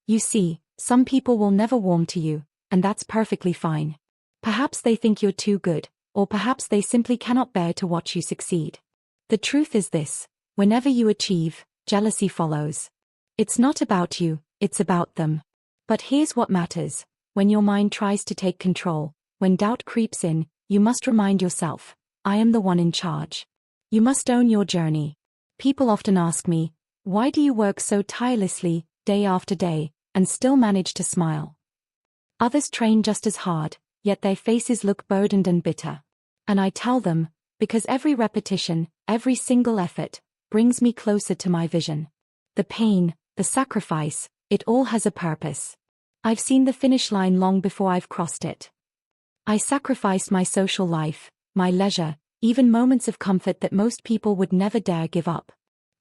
You see, some people will never warm to you, and that's perfectly fine. Perhaps they think you're too good, or perhaps they simply cannot bear to watch you succeed. The truth is this: whenever you achieve, jealousy follows. It's not about you, it's about them. But here's what matters: when your mind tries to take control, when doubt creeps in, you must remind yourself, I am the one in charge. You must own your journey. People often ask me, why do you work so tirelessly, day after day, and still manage to smile? Others train just as hard, yet their faces look burdened and bitter. And I tell them, because every repetition, every single effort, brings me closer to my vision. The pain, the sacrifice, it all has a purpose. I've seen the finish line long before I've crossed it. I sacrificed my social life, my leisure, even moments of comfort that most people would never dare give up.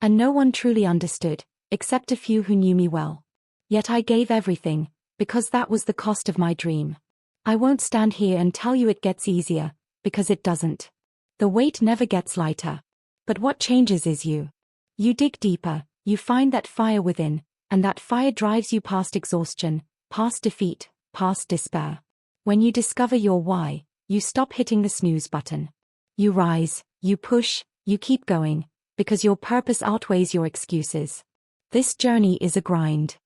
And no one truly understood, except a few who knew me well. Yet I gave everything, because that was the cost of my dream. I won't stand here and tell you it gets easier, because it doesn't. The weight never gets lighter. But what changes is you. You dig deeper, you find that fire within, and that fire drives you past exhaustion, past defeat, past despair. When you discover your why, you stop hitting the snooze button. You rise, you push, you keep going, because your purpose outweighs your excuses. This journey is a grind.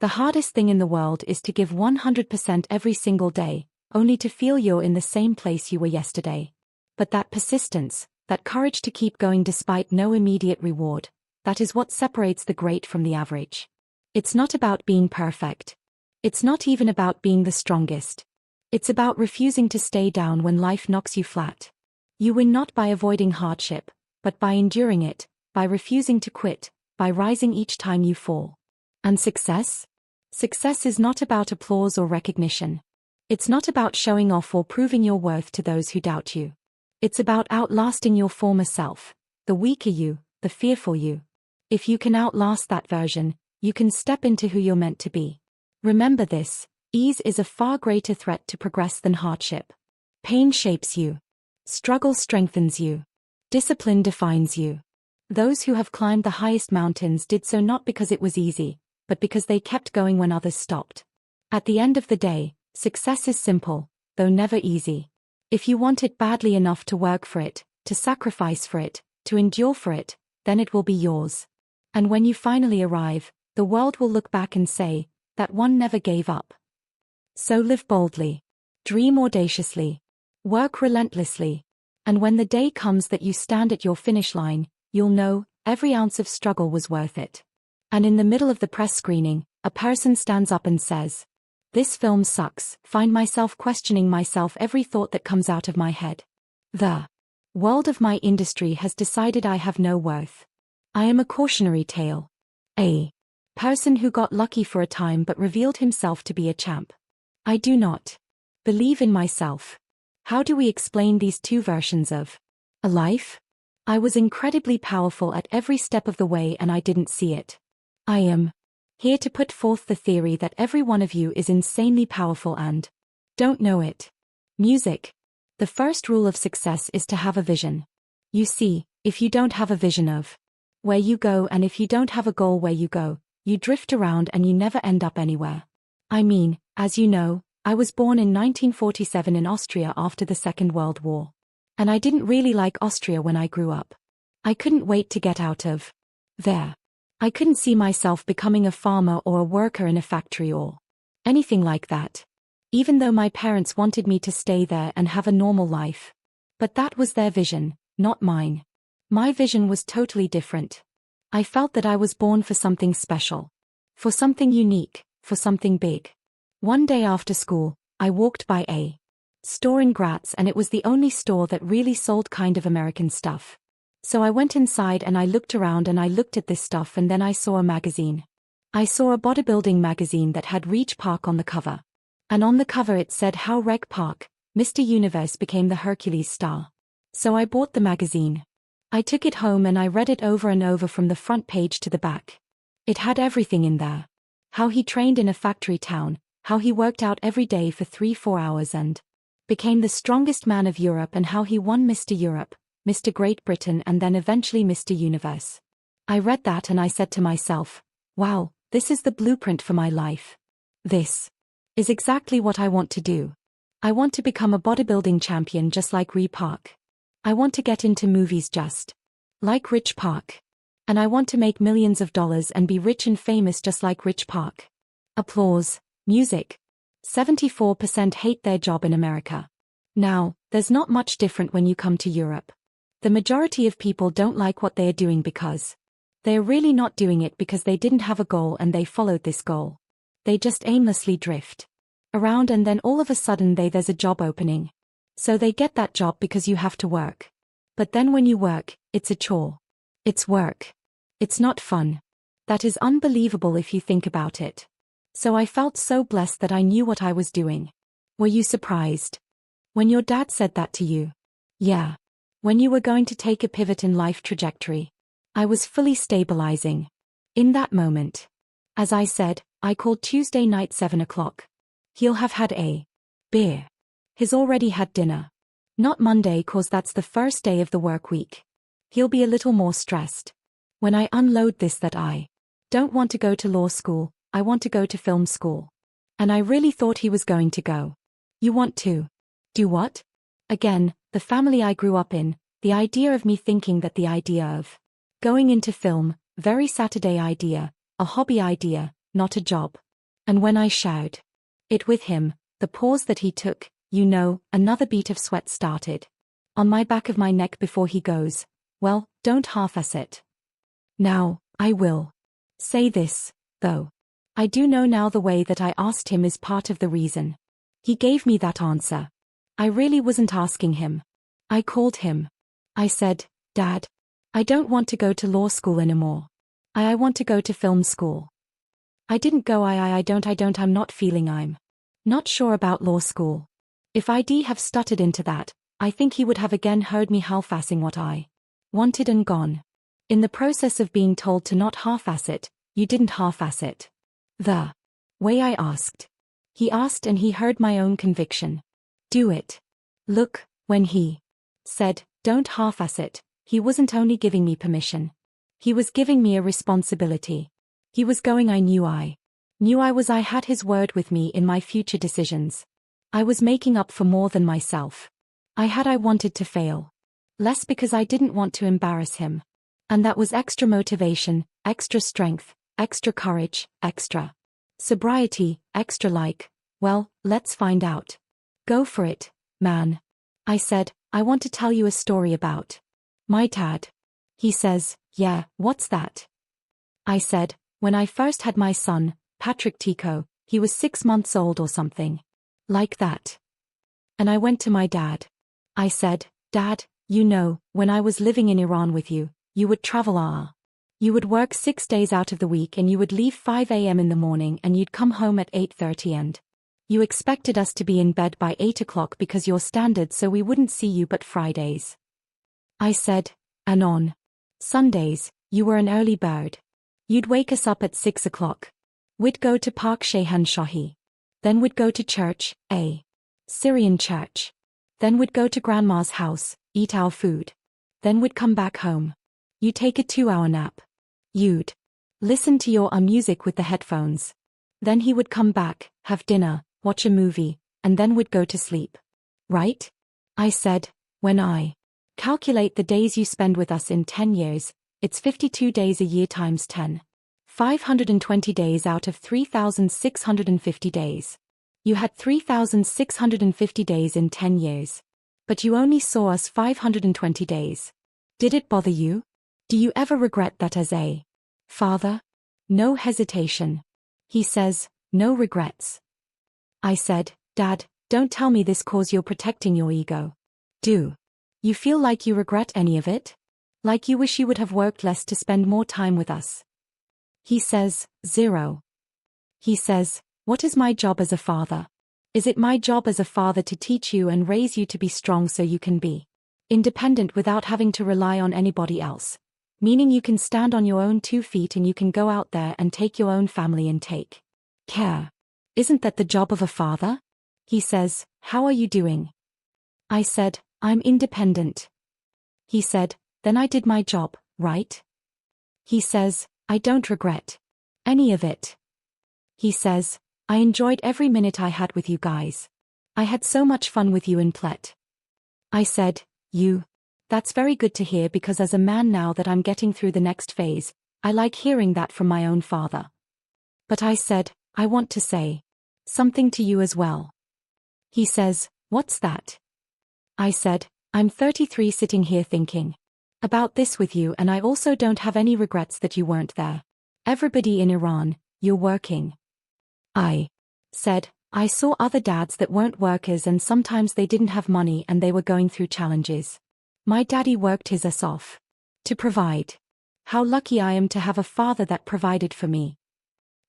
The hardest thing in the world is to give 100% every single day, only to feel you're in the same place you were yesterday. But that persistence, that courage to keep going despite no immediate reward, that is what separates the great from the average. It's not about being perfect. It's not even about being the strongest. It's about refusing to stay down when life knocks you flat. You win not by avoiding hardship, but by enduring it, by refusing to quit, by rising each time you fall. And success? Success is not about applause or recognition. It's not about showing off or proving your worth to those who doubt you. It's about outlasting your former self, the weaker you, the fearful you. If you can outlast that version, you can step into who you're meant to be. Remember this: ease is a far greater threat to progress than hardship. Pain shapes you. Struggle strengthens you. Discipline defines you. Those who have climbed the highest mountains did so not because it was easy, but because they kept going when others stopped. At the end of the day, success is simple, though never easy. If you want it badly enough to work for it, to sacrifice for it, to endure for it, then it will be yours. And when you finally arrive, the world will look back and say, that one never gave up. So live boldly. Dream audaciously. Work relentlessly. And when the day comes that you stand at your finish line, you'll know, every ounce of struggle was worth it. And in the middle of the press screening, a person stands up and says, "This film sucks." Find myself questioning myself every thought that comes out of my head. The world of my industry has decided I have no worth. I am a cautionary tale. A person who got lucky for a time but revealed himself to be a champ. I do not believe in myself. How do we explain these two versions of a life? I was incredibly powerful at every step of the way and I didn't see it. I am here to put forth the theory that every one of you is insanely powerful and don't know it. Music. The first rule of success is to have a vision. You see, if you don't have a vision of where you go and if you don't have a goal where you go, you drift around and you never end up anywhere. I mean, as you know, I was born in 1947 in Austria after the Second World War. And I didn't really like Austria when I grew up. I couldn't wait to get out of there. I couldn't see myself becoming a farmer or a worker in a factory or anything like that. Even though my parents wanted me to stay there and have a normal life. But that was their vision, not mine. My vision was totally different. I felt that I was born for something special. For something unique, for something big. One day after school, I walked by a store in Graz and it was the only store that really sold kind of American stuff. So I went inside and I looked around and I looked at this stuff and then I saw a magazine. I saw a bodybuilding magazine that had Reach Park on the cover. And on the cover it said how Reg Park, Mr. Universe, became the Hercules star. So I bought the magazine. I took it home and I read it over and over from the front page to the back. It had everything in there. How he trained in a factory town, how he worked out every day for 3-4 hours and became the strongest man of Europe, and how he won Mr. Europe, Mr. Great Britain and then eventually Mr. Universe. I read that and I said to myself, wow, This is the blueprint for my life. This is exactly what I want to do. I want to become a bodybuilding champion just like Ree Park. I want to get into movies just like Rich Park. And I want to make millions of dollars and be rich and famous just like Rich Park. Applause. Music. 74% hate their job in America. Now, there's not much different when you come to Europe. The majority of people don't like what they are doing because they're really not doing it because they didn't have a goal and they followed this goal. They just aimlessly drift around and then all of a sudden there's a job opening. So they get that job because you have to work. But then when you work, it's a chore. It's work. It's not fun. That is unbelievable if you think about it. So I felt so blessed that I knew what I was doing. Were you surprised when your dad said that to you? Yeah. When you were going to take a pivot in life trajectory. I was fully stabilizing. In that moment. As I said, I called Tuesday night 7 o'clock. He'll have had a beer. He's already had dinner. Not Monday cause that's the first day of the work week. He'll be a little more stressed. When I unload this that I don't want to go to law school, I want to go to film school. And I really thought he was going to go. You want to do what? Again, the family I grew up in, the idea of me thinking that the idea of going into film, very Saturday idea, a hobby idea, not a job. And when I shared it with him, the pause that he took, another beat of sweat started on my back of my neck before he goes, well, don't half-ass it. Now, I will say this, though. I do know now the way that I asked him is part of the reason he gave me that answer. I really wasn't asking him. I called him. I said, Dad, I don't want to go to law school anymore. I want to go to film school. I didn't go I'm not feeling I'm not sure about law school. If I'd have stuttered into that, I think he would have again heard me half-assing what I wanted and gone. In the process of being told to not half-ass it, you didn't half-ass it. The way I asked. He asked and he heard my own conviction. Do it. Look, when he said, don't half-ass it, he wasn't only giving me permission. He was giving me a responsibility. He was going I had his word with me in my future decisions. I was making up for more than myself. I wanted to fail. Less because I didn't want to embarrass him. And that was extra motivation, extra strength, extra courage, extra sobriety, extra well, let's find out. Go for it, man. I said, I want to tell you a story about my dad. He says, yeah, what's that? I said, when I first had my son, Patrick Tico, he was 6 months old or something like that. And I went to my dad. I said, Dad, when I was living in Iran with you, you would travel You would work 6 days out of the week and you would leave 5 a.m. in the morning and you'd come home at 8:30 and you expected us to be in bed by 8 o'clock because your standard so we wouldn't see you but Fridays. I said, and on Sundays, you were an early bird. You'd wake us up at 6 o'clock. We'd go to Park Shehan Shahi. Then we'd go to church, a Syrian church. Then we'd go to Grandma's house, eat our food. Then we'd come back home. You'd take a 2-hour nap. You'd listen to your music with the headphones. Then he would come back, have dinner, watch a movie, and then we'd go to sleep. Right? I said, when I calculate the days you spend with us in 10 years, it's 52 days a year times 10. 520 days out of 3,650 days. You had 3,650 days in 10 years. But you only saw us 520 days. Did it bother you? Do you ever regret that as a father? No hesitation. He says, no regrets. I said, Dad, don't tell me this cause you're protecting your ego. Do you feel like you regret any of it? Like you wish you would have worked less to spend more time with us? He says, 0. He says, what is my job as a father? Is it my job as a father to teach you and raise you to be strong so you can be independent without having to rely on anybody else? Meaning you can stand on your own 2 feet and you can go out there and take your own family and take care. Isn't that the job of a father? He says, how are you doing? I said, I'm independent. He said, then I did my job, right? He says, I don't regret Any of it. He says, I enjoyed every minute I had with you guys. I had so much fun with you and Plet. I said, you. That's very good to hear because as a man now that I'm getting through the next phase, I like hearing that from my own father. But I said, I want to say something to you as well. He says, what's that? I said, I'm 33 sitting here thinking about this with you and I also don't have any regrets that you weren't there. Everybody in Iran, you're working. I said, I saw other dads that weren't workers and sometimes they didn't have money and they were going through challenges. My daddy worked his ass off to provide. How lucky I am to have a father that provided for me.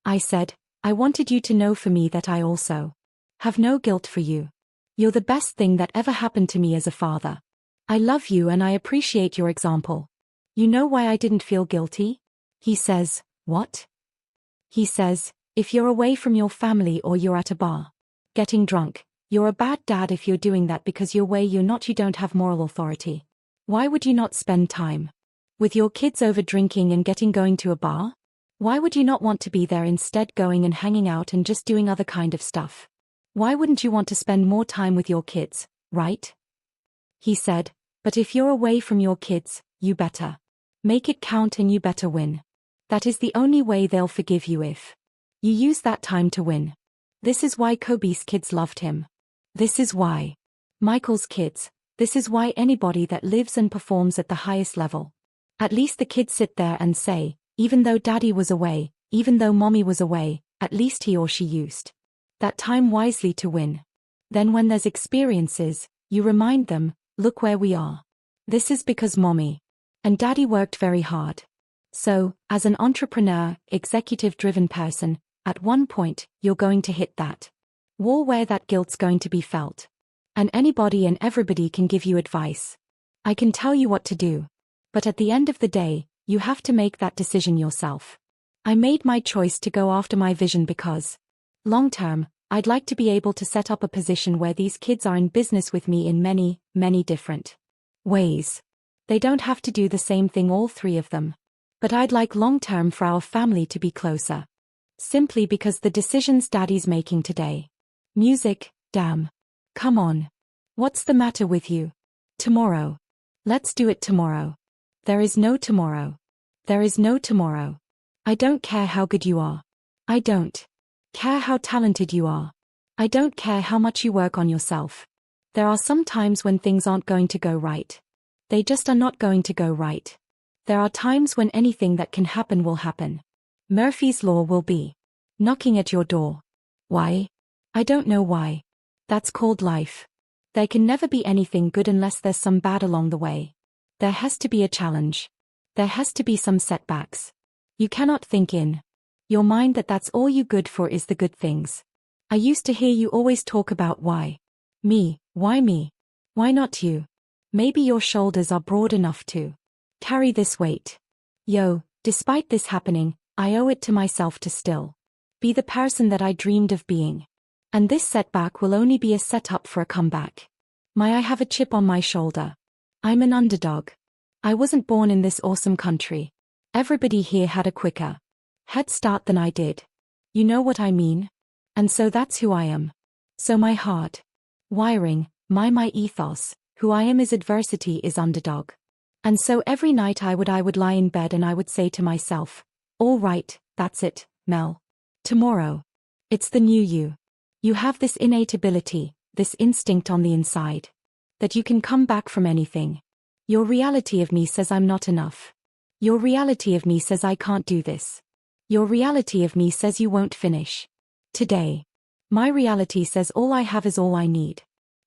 I said, I wanted you to know for me that I also have no guilt for you. You're the best thing that ever happened to me as a father. I love you and I appreciate your example. You know why I didn't feel guilty? He says, what? He says, if you're away from your family or you're at a bar, getting drunk, you're a bad dad if you're doing that because you don't have moral authority. Why would you not spend time with your kids over drinking and going to a bar? Why would you not want to be there instead going and hanging out and just doing other kind of stuff? Why wouldn't you want to spend more time with your kids, right? He said, but if you're away from your kids, you better make it count and you better win. That is the only way they'll forgive you if you use that time to win. This is why Kobe's kids loved him. This is why Michael's kids, this is why anybody that lives and performs at the highest level. At least the kids sit there and say, even though daddy was away, even though mommy was away, at least he or she used that time wisely to win. Then when there's experiences, you remind them, look where we are. This is because mommy and daddy worked very hard. So, as an entrepreneur, executive-driven person, at one point, you're going to hit that wall where that guilt's going to be felt. And anybody and everybody can give you advice. I can tell you what to do. But at the end of the day, you have to make that decision yourself. I made my choice to go after my vision because, long term, I'd like to be able to set up a position where these kids are in business with me in many, many different ways. They don't have to do the same thing, all three of them. But I'd like long term for our family to be closer. Simply because the decisions daddy's making today. Music, damn. Come on. What's the matter with you? Tomorrow. Let's do it tomorrow. There is no tomorrow. There is no tomorrow. I don't care how good you are. I don't care how talented you are. I don't care how much you work on yourself. There are some times when things aren't going to go right. They just are not going to go right. There are times when anything that can happen will happen. Murphy's Law will be knocking at your door. Why? I don't know why. That's called life. There can never be anything good unless there's some bad along the way. There has to be a challenge. There has to be some setbacks. You cannot think in your mind that that's all you good for is the good things. I used to hear you always talk about why. Me, why me? Why not you? Maybe your shoulders are broad enough to carry this weight. Yo, despite this happening, I owe it to myself to still be the person that I dreamed of being. And this setback will only be a setup for a comeback. I have a chip on my shoulder. I'm an underdog. I wasn't born in this awesome country. Everybody here had a quicker head start than I did. You know what I mean? And so that's who I am. So my hard wiring, my ethos, who I am is adversity, is underdog. And so every night I would lie in bed and I would say to myself, all right, that's it, Mel. Tomorrow. It's the new you. You have this innate ability, this instinct on the inside, that you can come back from anything. Your reality of me says I'm not enough. Your reality of me says I can't do this. Your reality of me says you won't finish today. My reality says all I have is all I need.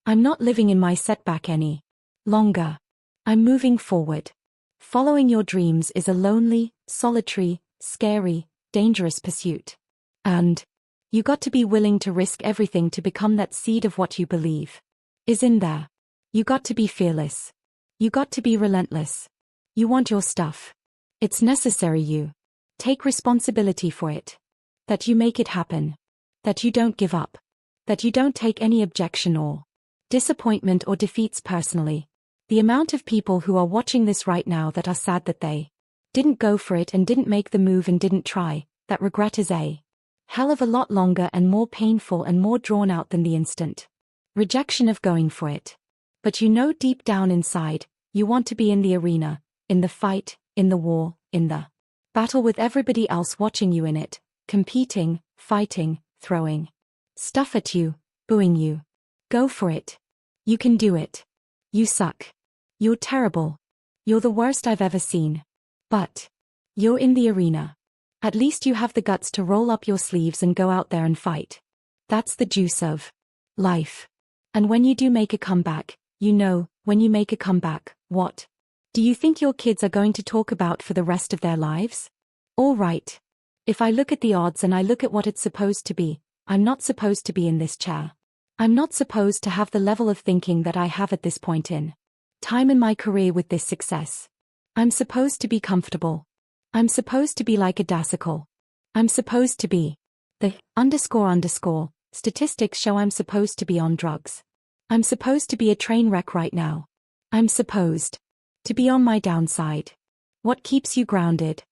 I'm not living in my setback any longer. I'm moving forward. Following your dreams is a lonely, solitary, scary, dangerous pursuit. And you got to be willing to risk everything to become that seed of what you believe is in there. You got to be fearless. You got to be relentless. You want your stuff. It's necessary you take responsibility for it. That you make it happen. That you don't give up. That you don't take any objection or disappointment or defeats personally. The amount of people who are watching this right now that are sad that they didn't go for it and didn't make the move and didn't try, that regret is a hell of a lot longer and more painful and more drawn out than the instant rejection of going for it. But you know deep down inside, you want to be in the arena, in the fight, in the war, in the battle with everybody else watching you in it, competing, fighting, throwing stuff at you, booing you. Go for it. You can do it. You suck. You're terrible. You're the worst I've ever seen. But you're in the arena. At least you have the guts to roll up your sleeves and go out there and fight. That's the juice of life. And when you do make a comeback, you know, when you make a comeback, what do you think your kids are going to talk about for the rest of their lives? All right. If I look at the odds and I look at what it's supposed to be, I'm not supposed to be in this chair. I'm not supposed to have the level of thinking that I have at this point in time in my career with this success. I'm supposed to be comfortable. I'm supposed to be like a dassicle. I'm supposed to be the __ statistics show I'm supposed to be on drugs. I'm supposed to be a train wreck right now. I'm supposed to be on my downside. What keeps you grounded?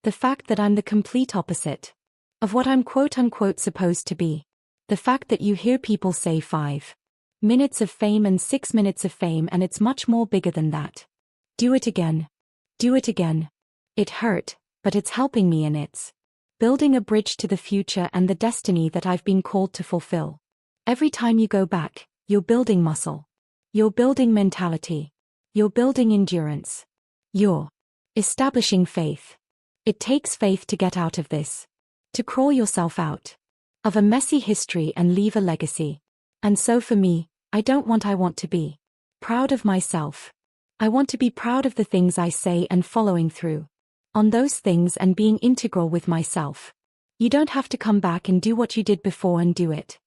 The fact that I'm the complete opposite of what I'm quote-unquote supposed to be. The fact that you hear people say 5 minutes of fame and 6 minutes of fame, and it's much more bigger than that. Do it again. Do it again. It hurt, but it's helping me, and it's building a bridge to the future and the destiny that I've been called to fulfill. Every time you go back, you're building muscle. You're building mentality. You're building endurance. You're establishing faith. It takes faith to get out of this. To crawl yourself out of a messy history and leave a legacy. And so for me, I want to be proud of myself. I want to be proud of the things I say and following through on those things and being integral with myself. You don't have to come back and do what you did before and do it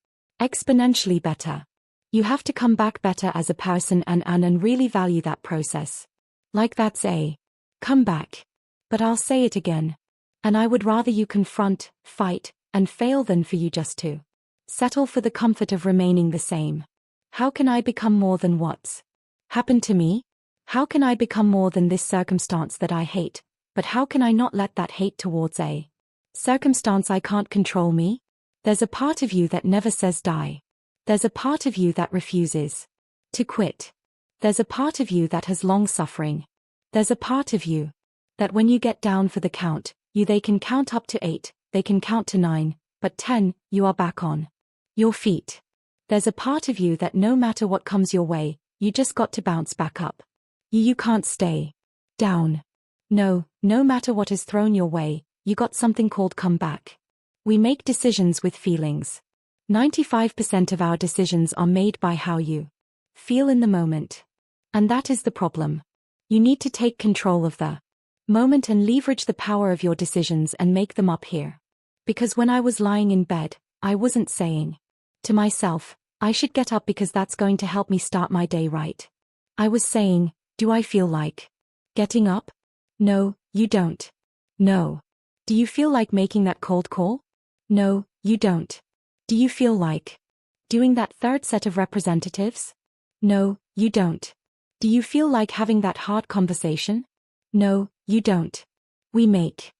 exponentially better. You have to come back better as a person and really value that process. Like that's a comeback. But I'll say it again. And I would rather you confront, fight, and fail than for you just to settle for the comfort of remaining the same. How can I become more than what's happened to me? How can I become more than this circumstance that I hate? But how can I not let that hate towards a circumstance I can't control me? There's a part of you that never says die. There's a part of you that refuses to quit. There's a part of you that has long suffering. There's a part of you that when you get down for the count, they can count up to 8, they can count to 9, but 10, you are back on your feet. There's a part of you that no matter what comes your way, you just got to bounce back up. You can't stay down. No matter what is thrown your way, you got something called comeback. We make decisions with feelings. 95% of our decisions are made by how you feel in the moment. And that is the problem. You need to take control of the moment and leverage the power of your decisions and make them up here. Because when I was lying in bed, I wasn't saying to myself, I should get up because that's going to help me start my day right. I was saying, do I feel like getting up? No, you don't. No. Do you feel like making that cold call? No, you don't. Do you feel like doing that third set of representatives? No, you don't. Do you feel like having that hard conversation? No, you don't. We make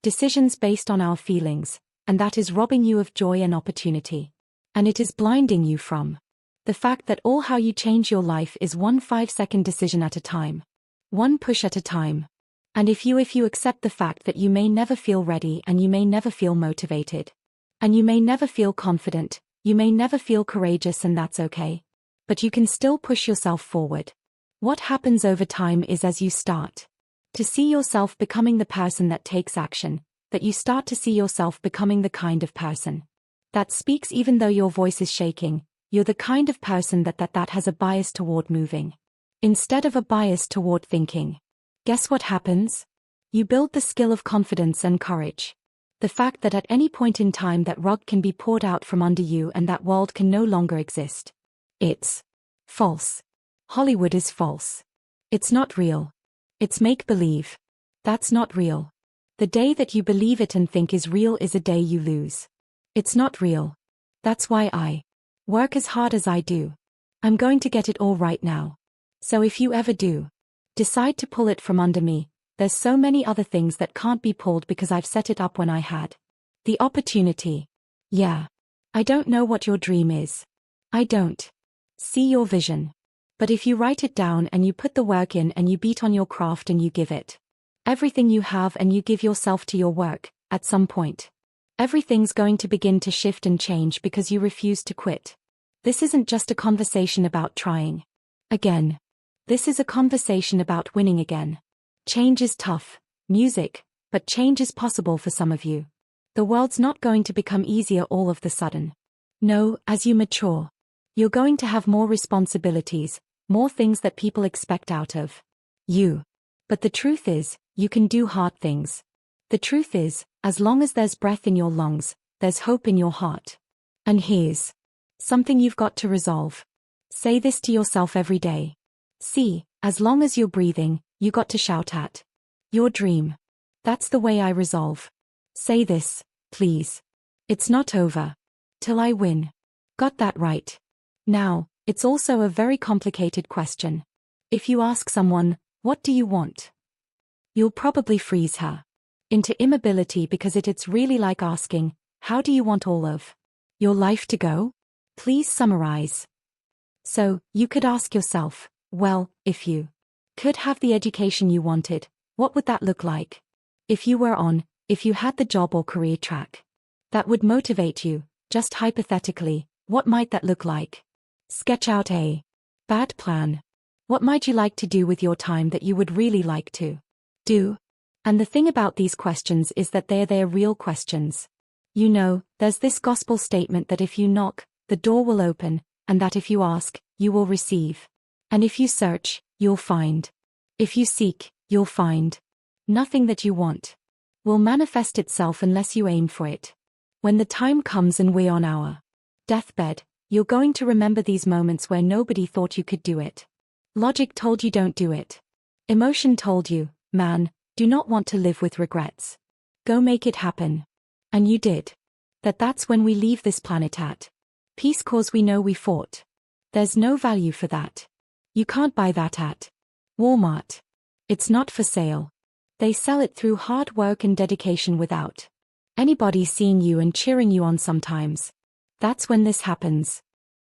decisions based on our feelings, and that is robbing you of joy and opportunity. And it is blinding you from the fact that all how you change your life is one 5-second decision at a time. One push at a time. And if you accept the fact that you may never feel ready and you may never feel motivated, and you may never feel confident, you may never feel courageous, and that's okay. But you can still push yourself forward. What happens over time is as you start to see yourself becoming the person that takes action, that you start to see yourself becoming the kind of person that speaks even though your voice is shaking. You're the kind of person that has a bias toward moving instead of a bias toward thinking. Guess what happens? You build the skill of confidence and courage. The fact that at any point in time that rug can be poured out from under you and that world can no longer exist. It's false. Hollywood is false. It's not real. It's make-believe. That's not real. The day that you believe it and think is real is a day you lose. It's not real. That's why I work as hard as I do. I'm going to get it all right now. So if you ever do decide to pull it from under me, there's so many other things that can't be pulled because I've set it up when I had The opportunity. Yeah. I don't know what your dream is. I don't see your vision. But if you write it down and you put the work in and you beat on your craft and you give it everything you have and you give yourself to your work, at some point, everything's going to begin to shift and change because you refuse to quit. This isn't just a conversation about trying again. This is a conversation about winning again. Change is tough, music, but change is possible for some of you. The world's not going to become easier all of the sudden. No, as you mature, you're going to have more responsibilities, more things that people expect out of you. But the truth is, you can do hard things. The truth is, as long as there's breath in your lungs, there's hope in your heart. And here's something you've got to resolve. Say this to yourself every day. See, as long as you're breathing, you got to shout at your dream. That's the way I resolve. Say this, please. It's not over till I win. Got that right. Now, it's also a very complicated question. If you ask someone, what do you want? You'll probably freeze her into immobility because it's really like asking, how do you want all of your life to go? Please summarize. So, you could ask yourself, well, if you could have the education you wanted, what would that look like? If you had the job or career track that would motivate you, just hypothetically, what might that look like? Sketch out a bad plan. What might you like to do with your time that you would really like to do? And the thing about these questions is that they're real questions. You know, there's this gospel statement that if you knock, the door will open, and that if you ask, you will receive. And if you search, you'll find. If you seek, you'll find. Nothing that you want will manifest itself unless you aim for it. When the time comes and we're on our deathbed, you're going to remember these moments where nobody thought you could do it. Logic told you don't do it. Emotion told you, man, do not want to live with regrets. Go make it happen. And you did. That's when we leave this planet at peace cause we know we fought. There's no value for that. You can't buy that at Walmart. It's not for sale. They sell it through hard work and dedication without anybody seeing you and cheering you on sometimes. That's when this happens.